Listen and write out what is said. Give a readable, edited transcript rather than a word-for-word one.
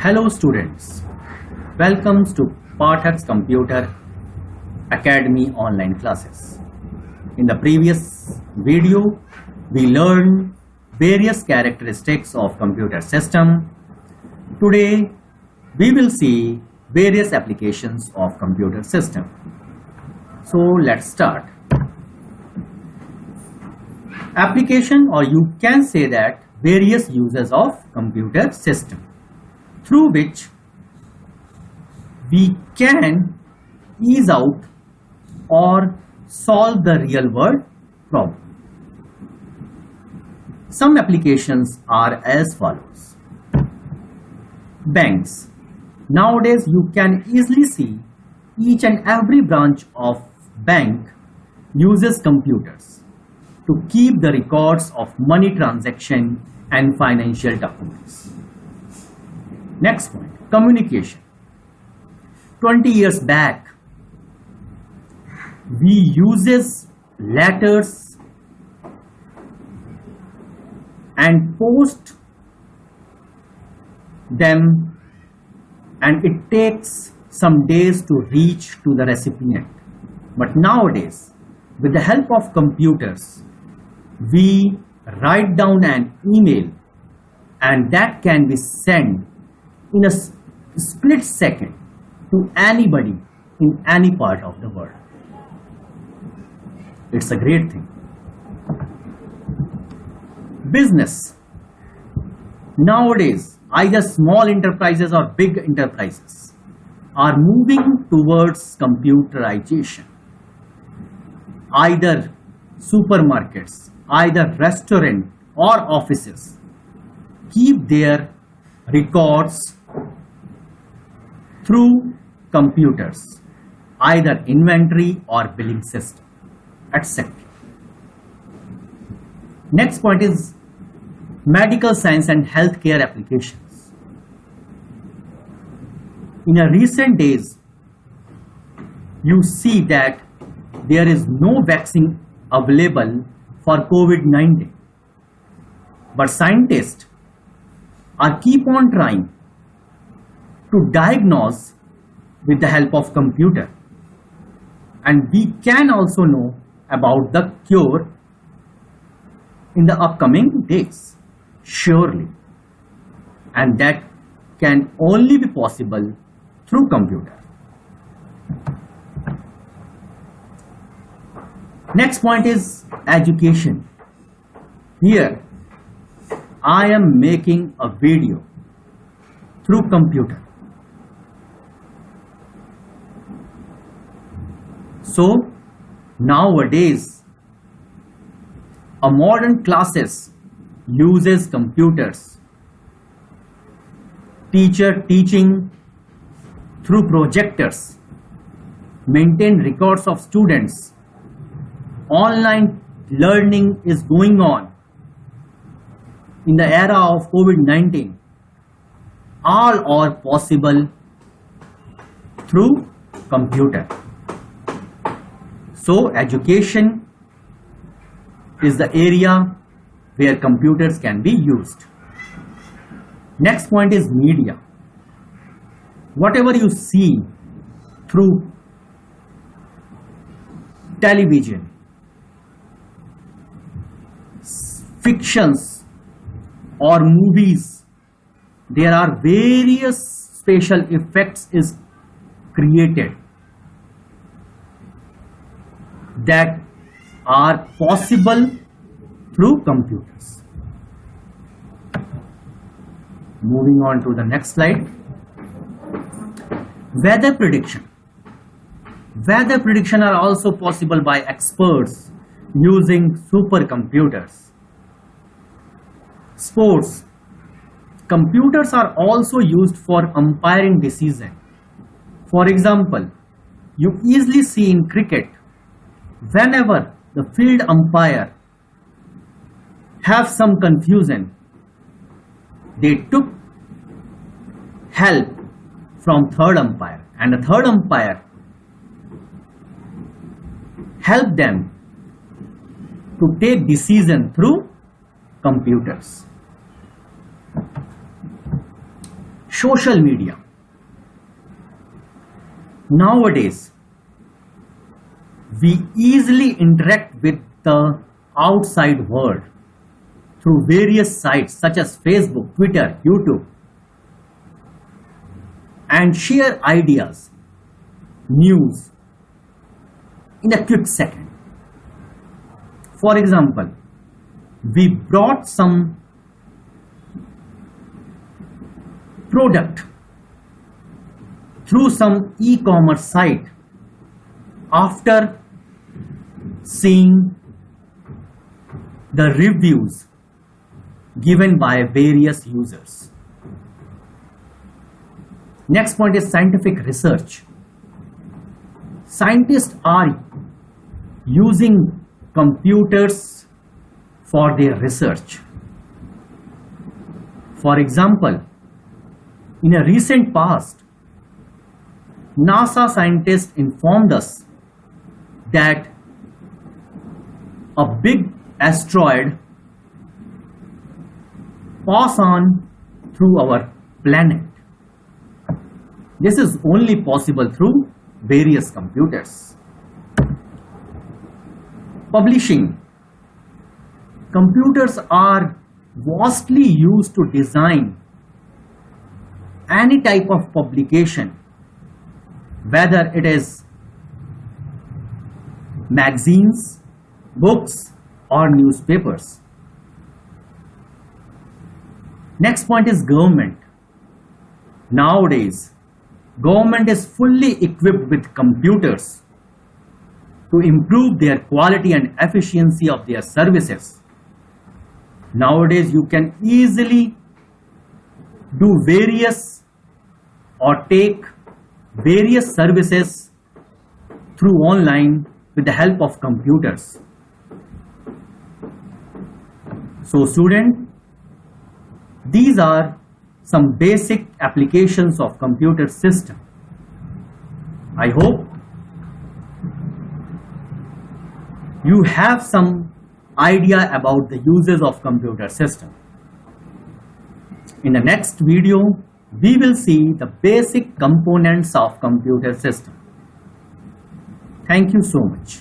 Hello students, welcome to Pathak's Computer Academy online classes. In the previous video, we learned various characteristics of computer system. Today, we will see various applications of computer system. So let's start. Application, or you can say that various uses of computer system, through which we can ease out or solve the real world problem. Some applications are as follows. Banks. Nowadays you can easily see each and every branch of bank uses computers to keep the records of money transaction and financial documents. Next point, communication. 20 years back, we uses letters and post them, and it takes some days to reach to the recipient. But nowadays, with the help of computers, we write down an email and that can be sent in a split second to anybody in any part of the world. It's a great thing. Business. Nowadays, either small enterprises or big enterprises are moving towards computerization. Either supermarkets, either restaurant or offices keep their records through computers, either inventory or billing system, etc. Next point is medical science and healthcare applications. In a recent days, you see that there is no vaccine available for COVID-19, but scientists are keep on trying to diagnose with the help of computer, and we can also know about the cure in the upcoming days, surely, and that can only be possible through computer. Next point is education. Here I am making a video through computer. So nowadays a modern classes uses computers. Teacher teaching through projectors, maintain records of students. Online learning is going on in the era of COVID-19. All are possible through computer. So education is the area where computers can be used. Next point is media. Whatever you see through television, fictions or movies, there are various special effects is created that are possible through computers. Moving on to the next slide. Weather prediction. Weather prediction are also possible by experts using supercomputers. Sports. Computers are also used for umpiring decision. For example, you easily see in cricket, whenever the field umpire have some confusion, they took help from third umpire, and the third umpire helped them to take decision through computers. social media. Nowadays, we easily interact with the outside world through various sites such as Facebook, Twitter, YouTube, and share ideas, news in a quick second. For example, we brought some product through some e-commerce site after seeing the reviews given by various users. Next point is scientific research. Scientists are using computers for their research. For example, in a recent past, NASA scientists informed us that a big asteroid pass on through our planet. This is only possible through various computers. Publishing. Computers are vastly used to design any type of publication, whether it is magazines, books, or newspapers. Next point is government. Nowadays, government is fully equipped with computers to improve their quality and efficiency of their services. Nowadays, you can easily do various or take various services through online with the help of computers. So student, these are some basic applications of computer system. I hope you have some idea about the uses of computer system. In the next video, we will see the basic components of computer system. Thank you so much.